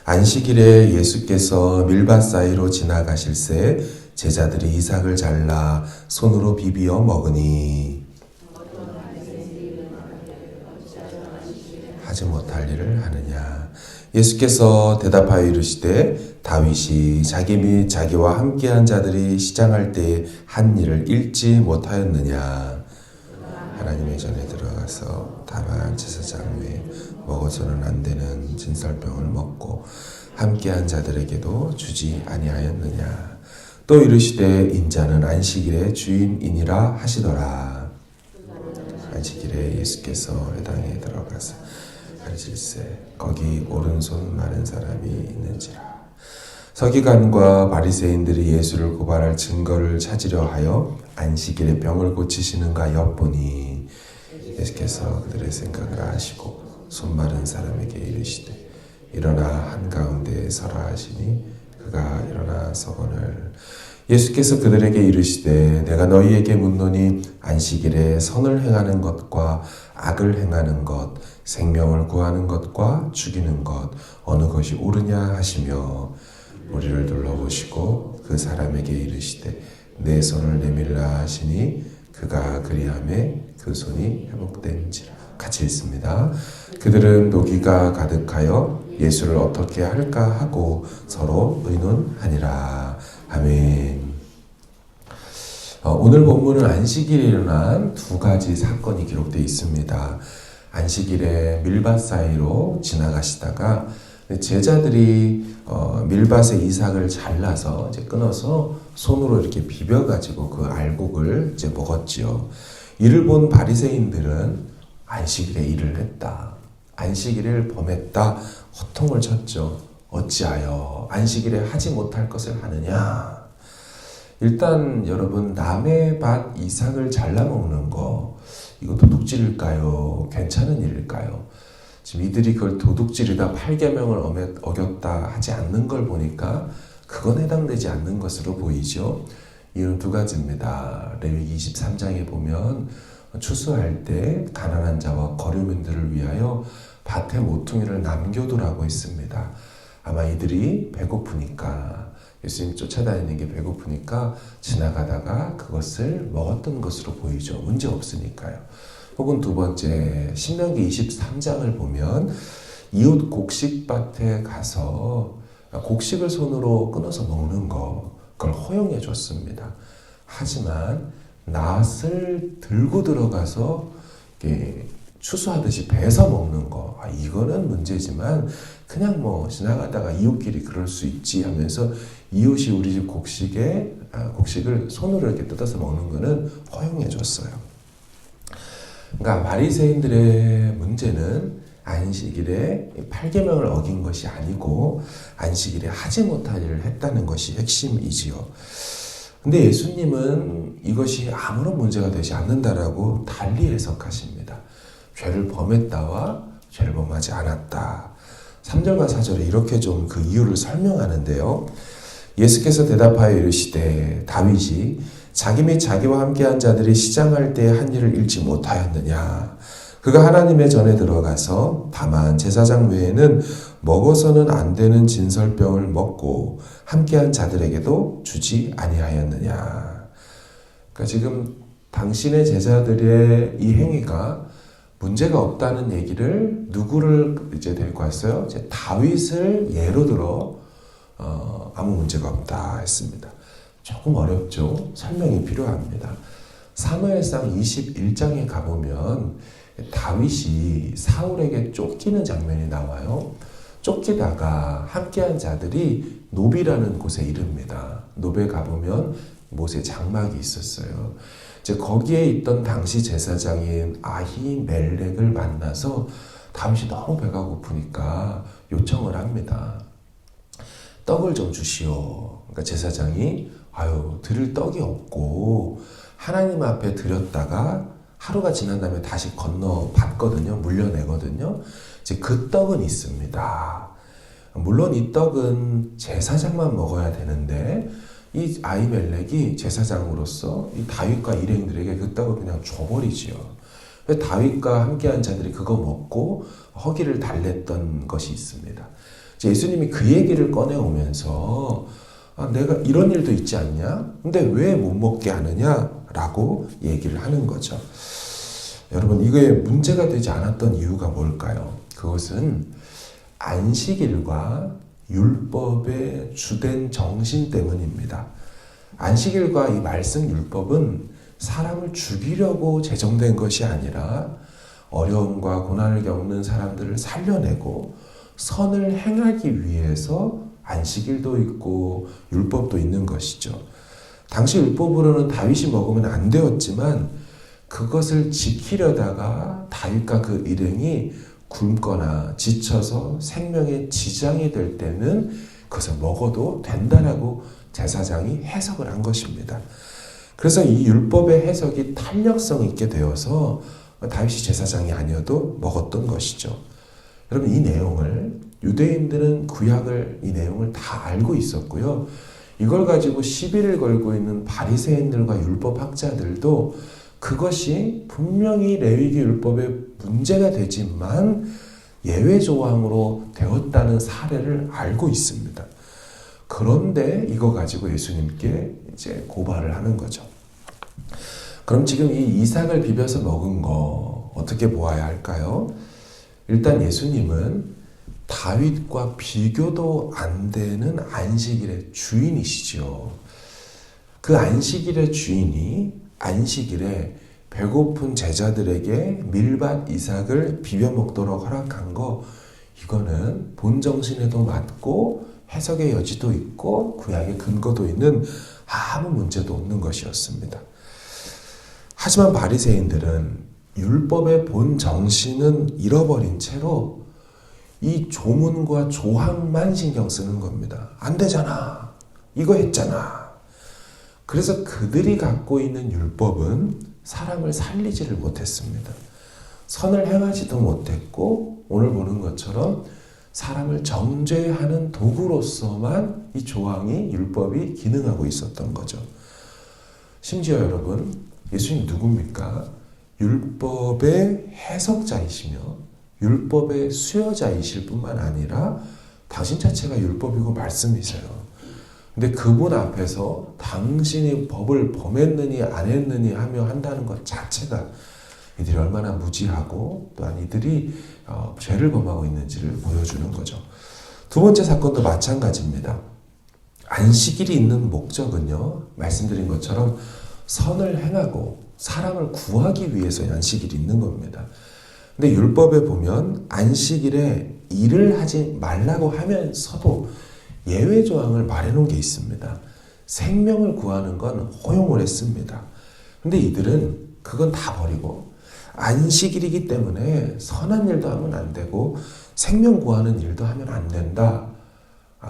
안식일에 예수께서 밀밭 사이로 지나가실새 제자들이 이삭을 잘라 손으로 비비어 먹으니 하지 못할 일을 하느냐. 예수께서 대답하여 이르시되 다윗이 자기 및 자기와 함께한 자들이 시장할 때에 한 일을 잃지 못하였느냐. 하나님의 전에 들어가서 다만 제사장 외에 먹어서는 안 되는 진설병을 먹고 함께한 자들에게도 주지 아니하였느냐. 또 이르시되 인자는 안식일의 주인이니라 하시더라. 안식일에 예수께서 회당에 들어가서 가르칠세 거기 오른손 마른 사람이 있는지라. 서기관과 바리새인들이 예수를 고발할 증거를 찾으려 하여 안식일에 병을 고치시는가 엿보니 예수께서 그들의 생각을 아시고 손 마른 사람에게 이르시되 일어나 한가운데에 서라 하시니 그가 일어나 서거늘. 예수께서 그들에게 이르시되 내가 너희에게 묻노니 안식일에 선을 행하는 것과 악을 행하는 것, 생명을 구하는 것과 죽이는 것 어느 것이 옳으냐 하시며 머리를 둘러보시고 그 사람에게 이르시되 내 손을 내밀라 하시니 그가 그리하매 그 손이 회복된지라. 같이 읽습니다. 그들은 노기가 가득하여 예수를 어떻게 할까 하고 서로 의논하니라. 아멘. 오늘 본문은 안식일에 일어난 두 가지 사건이 기록되어 있습니다. 안식일에 밀밭 사이로 지나가시다가 제자들이 밀밭에 이삭을 잘라서 이제 끊어서 손으로 이렇게 비벼가지고 그 알곡을 이제 먹었지요. 이를 본 바리새인들은 안식일에 일을 했다, 안식일을 범했다, 호통을 쳤죠. 어찌하여 안식일에 하지 못할 것을 하느냐. 일단 여러분, 남의 밭 이삭을 잘라 먹는 거 이거 도둑질일까요? 괜찮은 일일까요? 지금 이들이 그걸 도둑질이다, 8계명을 어겼다 하지 않는 걸 보니까 그건 해당되지 않는 것으로 보이죠. 이유는 두 가지입니다. 레위기 23장에 보면 추수할 때 가난한 자와 거류민들을 위하여 밭에 모퉁이를 남겨두라고 했습니다. 아마 이들이 배고프니까, 예수님 쫓아다니는 게 배고프니까 지나가다가 그것을 먹었던 것으로 보이죠. 문제 없으니까요. 혹은 두 번째, 신명기 23장을 보면 이웃 곡식밭에 가서 곡식을 손으로 끊어서 먹는 거, 그걸 허용해 줬습니다. 하지만 낫을 들고 들어가서 추수하듯이 베서 먹는 거, 이거는 문제지만 그냥 뭐 지나가다가 이웃끼리 그럴 수 있지 하면서 이웃이 우리 집 곡식을 손으로 이렇게 뜯어서 먹는 거는 허용해 줬어요. 그러니까 바리새인들의 문제는 안식일에 8계명을 어긴 것이 아니고 안식일에 하지 못할 일을 했다는 것이 핵심이지요. 근데 예수님은 이것이 아무런 문제가 되지 않는다라고 달리 해석하십니다. 죄를 범했다와 죄를 범하지 않았다. 3절과 4절에 이렇게 좀 그 이유를 설명하는데요. 예수께서 대답하여 이르시되 다윗이 자기 및 자기와 함께한 자들이 시장할 때에 한 일을 잃지 못하였느냐. 그가 하나님의 전에 들어가서 다만 제사장 외에는 먹어서는 안 되는 진설병을 먹고 함께한 자들에게도 주지 아니하였느냐. 그러니까 지금 당신의 제자들의 이 행위가 문제가 없다는 얘기를 누구를 이제 데리고 왔어요? 이제 다윗을 예로 들어 아무 문제가 없다 했습니다. 조금 어렵죠? 설명이 필요합니다. 사무엘상 21장에 가보면 다윗이 사울에게 쫓기는 장면이 나와요. 쫓기다가 함께한 자들이 노비라는 곳에 이릅니다. 노비에 가보면 못에 장막이 있었어요. 이제 거기에 있던 당시 제사장인 아히멜렉을 만나서 다윗이 너무 배가 고프니까 요청을 합니다. 떡을 좀 주시오. 그러니까 제사장이 드릴 떡이 없고 하나님 앞에 드렸다가 하루가 지난 다음에 다시 건너받거든요. 물려내거든요. 이제 그 떡은 있습니다. 물론 이 떡은 제사장만 먹어야 되는데 이 아히멜렉이 제사장으로서 이 다윗과 일행들에게 그 떡을 그냥 줘버리지요. 다윗과 함께한 자들이 그거 먹고 허기를 달랬던 것이 있습니다. 이제 예수님이 그 얘기를 꺼내오면서 내가 이런 일도 있지 않냐? 근데 왜 못 먹게 하느냐? 라고 얘기를 하는 거죠. 여러분, 이거에 문제가 되지 않았던 이유가 뭘까요? 그것은 안식일과 율법의 주된 정신 때문입니다. 안식일과 이 말씀 율법은 사람을 죽이려고 제정된 것이 아니라 어려움과 고난을 겪는 사람들을 살려내고 선을 행하기 위해서 안식일도 있고 율법도 있는 것이죠. 당시 율법으로는 다윗이 먹으면 안 되었지만 그것을 지키려다가 다윗과 그 일행이 굶거나 지쳐서 생명에 지장이 될 때는 그것을 먹어도 된다라고 제사장이 해석을 한 것입니다. 그래서 이 율법의 해석이 탄력성 있게 되어서 다윗이 제사장이 아니어도 먹었던 것이죠. 여러분, 이 내용을 유대인들은 구약을 이 내용을 다 알고 있었고요. 이걸 가지고 시비를 걸고 있는 바리새인들과 율법학자들도 그것이 분명히 레위기 율법의 문제가 되지만 예외 조항으로 되었다는 사례를 알고 있습니다. 그런데 이거 가지고 예수님께 이제 고발을 하는 거죠. 그럼 지금 이 이삭을 비벼서 먹은 거 어떻게 보아야 할까요? 일단 예수님은 다윗과 비교도 안 되는 안식일의 주인이시죠. 그 안식일의 주인이 안식일에 배고픈 제자들에게 밀밭 이삭을 비벼 먹도록 허락한 거, 이거는 본정신에도 맞고 해석의 여지도 있고 구약의 근거도 있는 아무 문제도 없는 것이었습니다. 하지만 바리새인들은 율법의 본 정신은 잃어버린 채로 이 조문과 조항만 신경 쓰는 겁니다. 안 되잖아. 이거 했잖아. 그래서 그들이 갖고 있는 율법은 사람을 살리지를 못했습니다. 선을 행하지도 못했고 오늘 보는 것처럼 사람을 정죄하는 도구로서만 이 조항이 율법이 기능하고 있었던 거죠. 심지어 여러분, 예수님 누굽니까? 율법의 해석자이시며 율법의 수여자이실 뿐만 아니라 당신 자체가 율법이고 말씀이세요. 근데 그분 앞에서 당신이 법을 범했느니 안 했느니 하며 한다는 것 자체가 이들이 얼마나 무지하고 또한 이들이 죄를 범하고 있는지를 보여주는 거죠. 두 번째 사건도 마찬가지입니다. 안식일이 있는 목적은요, 말씀드린 것처럼 선을 행하고 사람을 구하기 위해서 안식일이 있는 겁니다. 근데 율법에 보면 안식일에 일을 하지 말라고 하면서도 예외 조항을 말해놓은 게 있습니다. 생명을 구하는 건 허용을 했습니다. 근데 이들은 그건 다 버리고 안식일이기 때문에 선한 일도 하면 안 되고 생명 구하는 일도 하면 안 된다.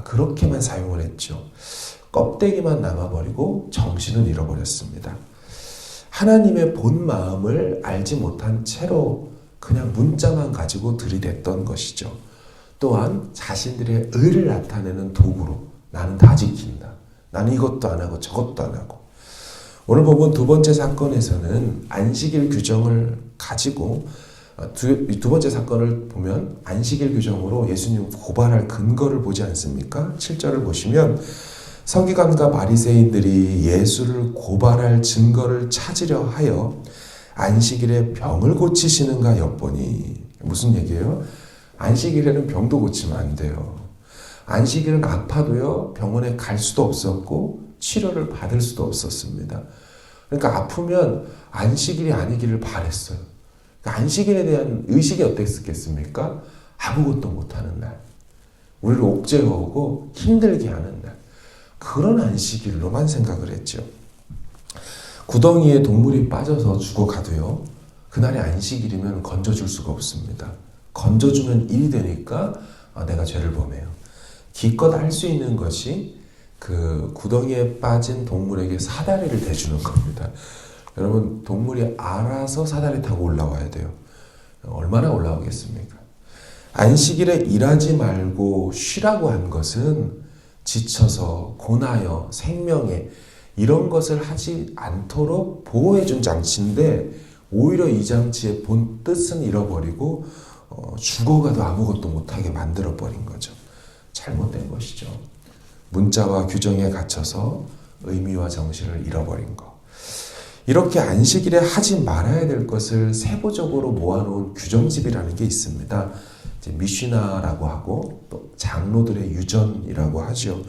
그렇게만 사용을 했죠. 껍데기만 남아버리고 정신은 잃어버렸습니다. 하나님의 본 마음을 알지 못한 채로 그냥 문자만 가지고 들이댔던 것이죠. 또한 자신들의 의를 나타내는 도구로 나는 다 지킨다. 나는 이것도 안 하고 저것도 안 하고. 오늘 본문 두 번째 사건에서는 안식일 규정을 가지고 두 번째 사건을 보면 안식일 규정으로 예수님 고발할 근거를 보지 않습니까? 7절을 보시면 서기관과 바리새인들이 예수를 고발할 증거를 찾으려 하여 안식일에 병을 고치시는가 엿보니. 무슨 얘기예요? 안식일에는 병도 고치면 안 돼요. 안식일은 아파도요, 병원에 갈 수도 없었고 치료를 받을 수도 없었습니다. 그러니까 아프면 안식일이 아니기를 바랬어요. 그러니까 안식일에 대한 의식이 어땠겠습니까? 아무것도 못하는 날, 우리를 옥죄어오고 힘들게 하는 날, 그런 안식일로만 생각을 했죠. 구덩이에 동물이 빠져서 죽어가도요, 그날이 안식일이면 건져줄 수가 없습니다. 건져주면 일이 되니까 내가 죄를 범해요. 기껏 할 수 있는 것이 그 구덩이에 빠진 동물에게 사다리를 대주는 겁니다. 여러분, 동물이 알아서 사다리 타고 올라와야 돼요. 얼마나 올라오겠습니까? 안식일에 일하지 말고 쉬라고 한 것은 지쳐서 고나여 생명에 이런 것을 하지 않도록 보호해준 장치인데 오히려 이 장치의 본 뜻은 잃어버리고 죽어가도 아무것도 못하게 만들어버린 거죠. 잘못된 것이죠. 문자와 규정에 갇혀서 의미와 정신을 잃어버린 것. 이렇게 안식일에 하지 말아야 될 것을 세부적으로 모아놓은 규정집이라는 게 있습니다. 이제 미시나라고 하고 또 장로들의 유전이라고 하죠.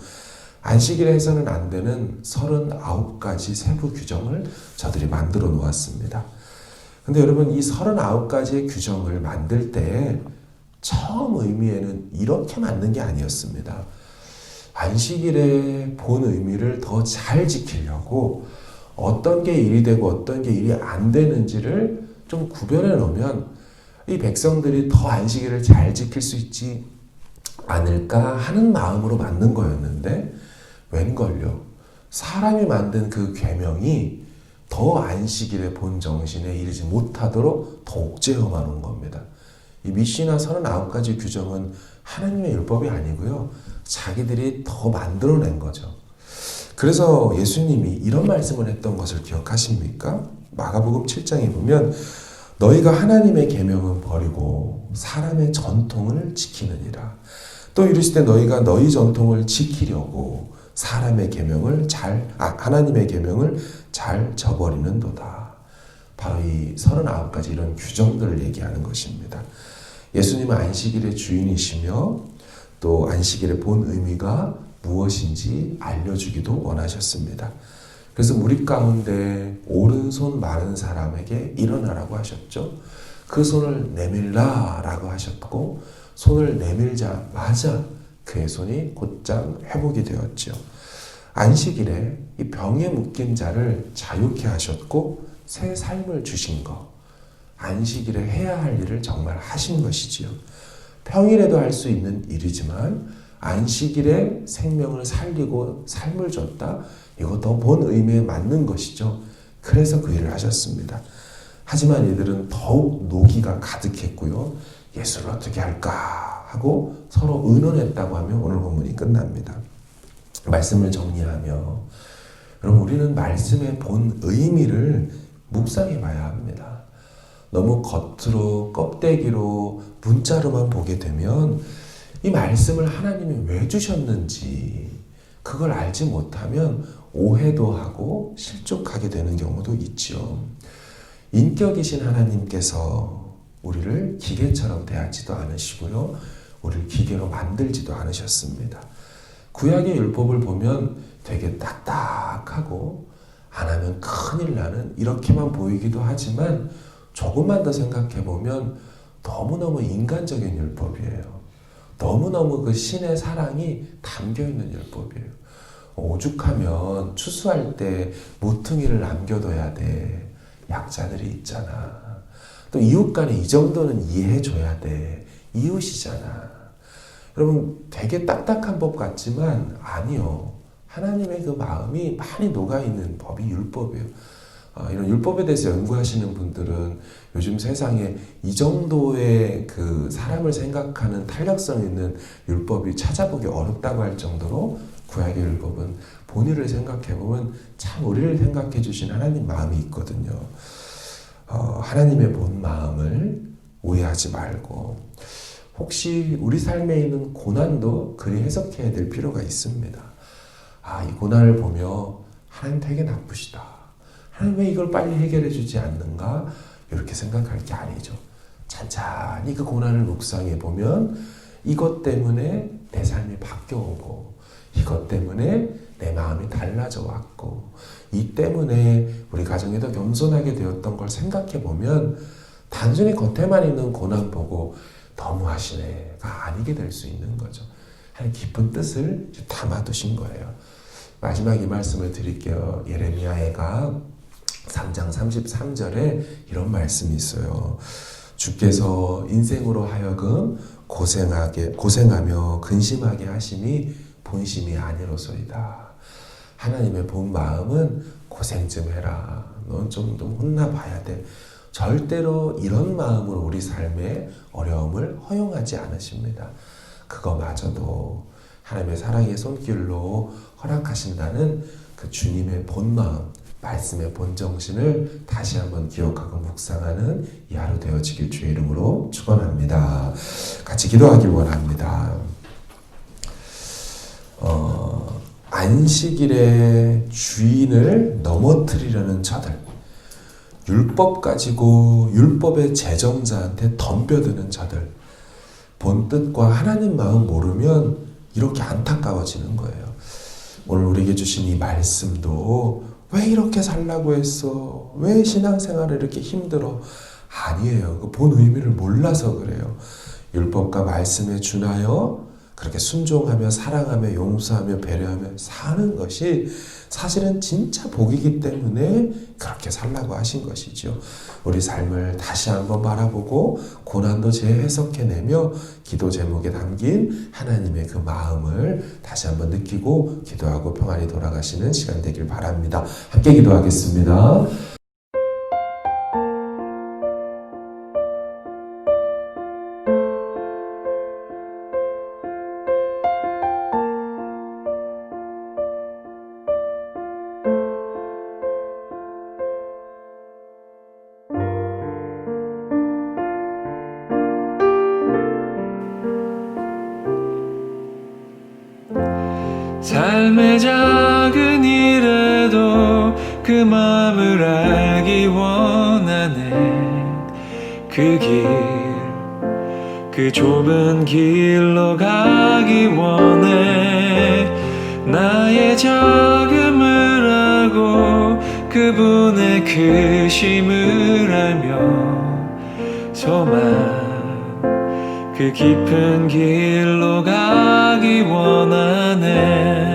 안식일에 해서는 안 되는 39가지 세부 규정을 저들이 만들어 놓았습니다. 근데 여러분, 이 39가지의 규정을 만들 때 처음 의미에는 이렇게 만든 게 아니었습니다. 안식일의 본 의미를 더 잘 지키려고 어떤 게 일이 되고 어떤 게 일이 안 되는지를 좀 구별해 놓으면 이 백성들이 더 안식일을 잘 지킬 수 있지 않을까 하는 마음으로 만든 거였는데, 웬걸요, 사람이 만든 그 계명이 더 안식일의 본 정신에 이르지 못하도록 더 옥죄어만 온 겁니다. 이 미시나 39가지 규정은 하나님의 율법이 아니고요, 자기들이 더 만들어낸 거죠. 그래서 예수님이 이런 말씀을 했던 것을 기억하십니까? 마가복음 7장에 보면 너희가 하나님의 계명은 버리고 사람의 전통을 지키느니라. 또 이르시되 너희가 너희 전통을 지키려고 사람의 계명을 하나님의 계명을 잘 저버리는도다. 바로 이 39가지 이런 규정들을 얘기하는 것입니다. 예수님은 안식일의 주인이시며 또 안식일의 본 의미가 무엇인지 알려주기도 원하셨습니다. 그래서 우리 가운데 오른손 마른 사람에게 일어나라고 하셨죠. 그 손을 내밀라라고 하셨고, 손을 내밀자마자 그의 손이 곧장 회복이 되었죠. 안식일에 이 병에 묶인 자를 자유케 하셨고 새 삶을 주신 것, 안식일에 해야 할 일을 정말 하신 것이지요. 평일에도 할 수 있는 일이지만 안식일에 생명을 살리고 삶을 줬다. 이것도 본 의미에 맞는 것이죠. 그래서 그 일을 하셨습니다. 하지만 이들은 더욱 노기가 가득했고요. 예수를 어떻게 할까 하고 서로 의논했다고 하면 오늘 본문이 끝납니다. 말씀을 정리하며, 여러분, 우리는 말씀의 본 의미를 묵상해 봐야 합니다. 너무 겉으로 껍데기로 문자로만 보게 되면 이 말씀을 하나님이 왜 주셨는지 그걸 알지 못하면 오해도 하고 실족하게 되는 경우도 있죠. 인격이신 하나님께서 우리를 기계처럼 대하지도 않으시고요, 우리를 기계로 만들지도 않으셨습니다. 구약의 율법을 보면 되게 딱딱하고 안 하면 큰일 나는 이렇게만 보이기도 하지만 조금만 더 생각해 보면 너무너무 인간적인 율법이에요. 너무너무 그 신의 사랑이 담겨있는 율법이에요. 오죽하면 추수할 때 모퉁이를 남겨둬야 돼. 약자들이 있잖아. 또 이웃 간에 이 정도는 이해해줘야 돼. 이웃이잖아. 여러분, 되게 딱딱한 법 같지만 아니요. 하나님의 그 마음이 많이 녹아있는 법이 율법이에요. 이런 율법에 대해서 연구하시는 분들은 요즘 세상에 이 정도의 그 사람을 생각하는 탄력성 있는 율법이 찾아보기 어렵다고 할 정도로 구약의 율법은 본의를 생각해보면 참 우리를 생각해 주신 하나님 마음이 있거든요. 하나님의 본 마음을 오해하지 말고, 혹시 우리 삶에 있는 고난도 그리 해석해야 될 필요가 있습니다. 이 고난을 보며 하나님 되게 나쁘시다. 하나님 왜 이걸 빨리 해결해 주지 않는가? 이렇게 생각할 게 아니죠. 찬찬히 그 고난을 묵상해 보면 이것 때문에 내 삶이 바뀌어오고, 이것 때문에 내 마음이 달라져 왔고, 이 때문에 우리 가정이 더 겸손하게 되었던 걸 생각해 보면 단순히 겉에만 있는 고난 보고 너무하시네가 아니게 될 수 있는 거죠. 하나님 깊은 뜻을 담아두신 거예요. 마지막 이 말씀을 드릴게요. 예레미야가 3장 33절에 이런 말씀이 있어요. 주께서 인생으로 하여금 고생하며 근심하게 하심이 본심이 아니로소이다. 하나님의 본 마음은 고생 좀 해라. 넌 좀 혼나봐야 돼. 절대로 이런 마음으로 우리 삶의 어려움을 허용하지 않으십니다. 그거마저도 하나님의 사랑의 손길로 허락하신다는 그 주님의 본 마음, 말씀의 본 정신을 다시 한번 기억하고 묵상하는 이 하루 되어지길 주의 이름으로 축원합니다. 같이 기도하길 원합니다. 안식일의 주인을 넘어뜨리려는 자들, 율법 가지고 율법의 제정자한테 덤벼드는 자들, 본 뜻과 하나님 마음 모르면 이렇게 안타까워지는 거예요. 오늘 우리에게 주신 이 말씀도 왜 이렇게 살라고 했어? 왜 신앙생활을 이렇게 힘들어? 아니에요. 그 본 의미를 몰라서 그래요. 율법과 말씀에 준하여 그렇게 순종하며 사랑하며 용서하며 배려하며 사는 것이 사실은 진짜 복이기 때문에 그렇게 살라고 하신 것이죠. 우리 삶을 다시 한번 바라보고 고난도 재해석해내며 기도 제목에 담긴 하나님의 그 마음을 다시 한번 느끼고 기도하고 평안히 돌아가시는 시간 되길 바랍니다. 함께 기도하겠습니다. 삶의 작은 일에도 그 마음을 알기 원하네. 그 좁은 길로 가기 원해. 나의 작음을 알고 그분의 크심을 알며 소망 그 깊은 길로 가기 원하네.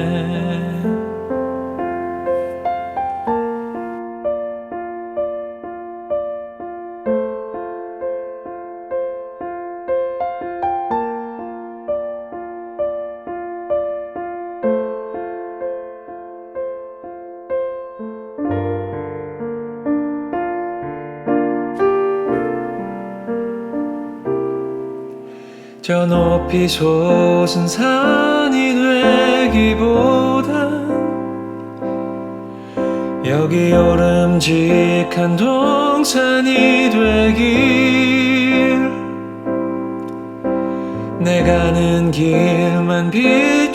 저 높이 솟은 산이 되기보다 여기 오름직한 동산이 되길. 내 가는 길만 비추기보다는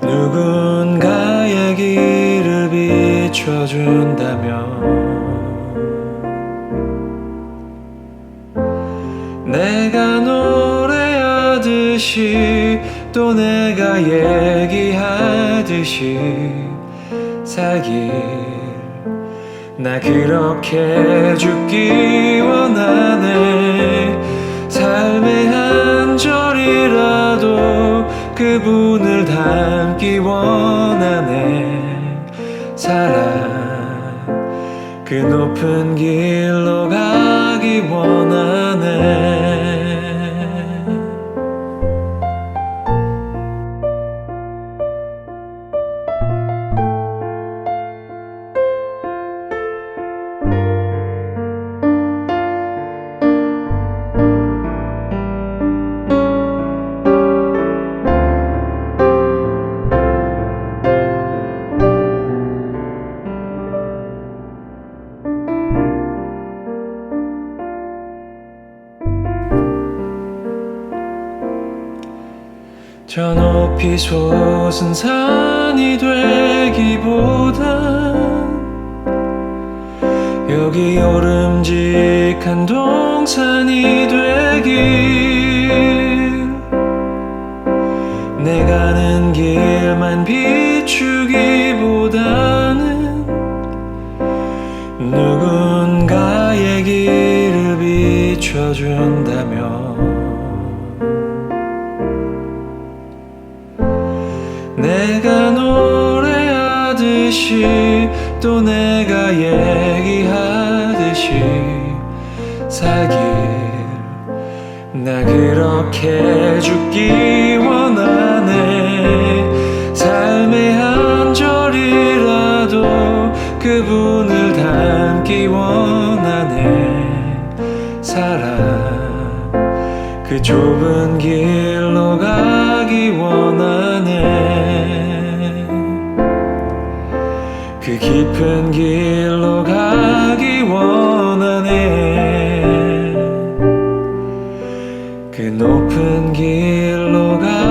누군가의 길을 비춰준다면 내가 노래하듯이 또 내가 얘기하듯이 살길. 나 그렇게 죽기 원하네. 삶의 한 절이라도 그분을 닮기 원하네. 사랑 그 높은 길로 가기 원하네. 저 높이 솟은 산이 되기보다 여기 오름직한 동산이 되길. 내 가는 길만 비추기보다는 누군가의 길을 비춰준다면 내가 노래하듯이 또 내가 얘기하듯이 살길. 나 그렇게 죽기 원하네. 삶의 한 절이라도 그분을 닮기 원하네. 사랑 그 좁은 길로 가기 원하네. 그 깊은 길로 가기 원하네. 그 높은 길로 가기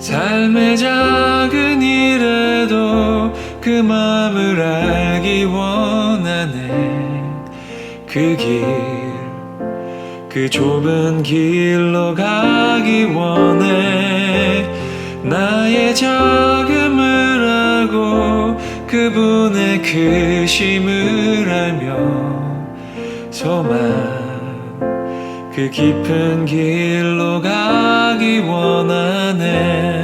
삶의 작은 일에도 그 마음을 알기 원하네. 그 길, 그 좁은 길로 가기 원해. 나의 작음을 알고 그분의 크심을 알며 소망, 그 깊은 길로 가기 원하네.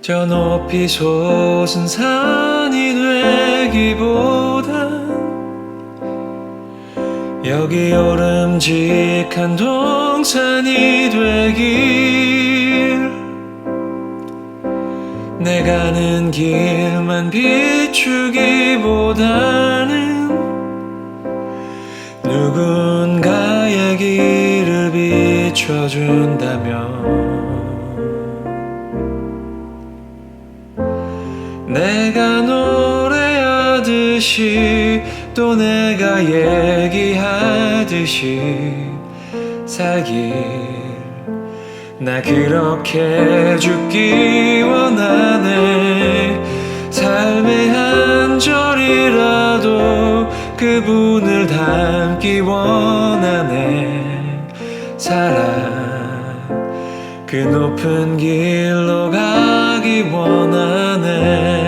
저 높이 솟은 산이 되기보단 여기 오름직한 동산이 되길. 내 가는 길만 비추기보다는 누군가의 길을 비춰준다면 내가 노래하듯이 또 내가 얘기하듯이 살길. 나 그렇게 죽기 원하네. 삶의 한 절이라도 그분을 닮기 원하네. 사랑, 그 높은 길로 가기 원하네.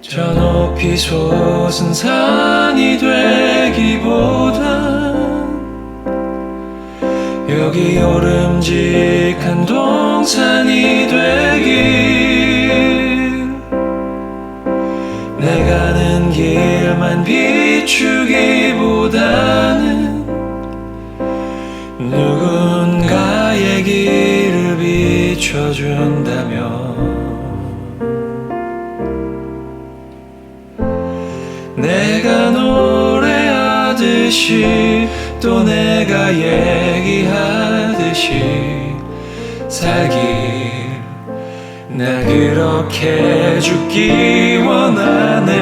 저 높이 솟은 산이 되기보단 여기 오름직한 동산이 되길. 내 가는 길만 비추기보다는 누군가의 길을 비춰준다면 내가 노래하듯이 또 내가 얘기하듯이 살길. 나 그렇게 죽기 원하네.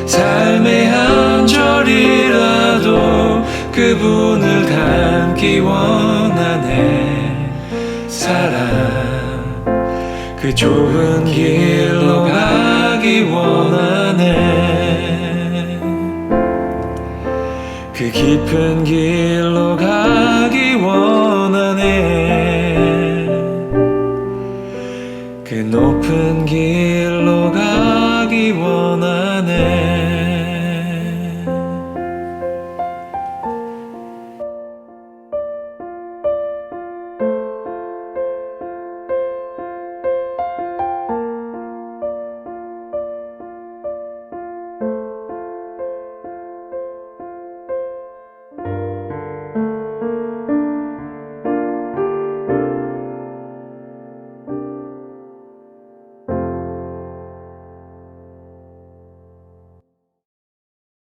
삶의 한 절이라도 그분을 닮기 원하네. 사랑, 그 좁은 길로 가기 원하네. 그 깊은 길로 가기 원하네. 그 높은 길로 가기 원하네.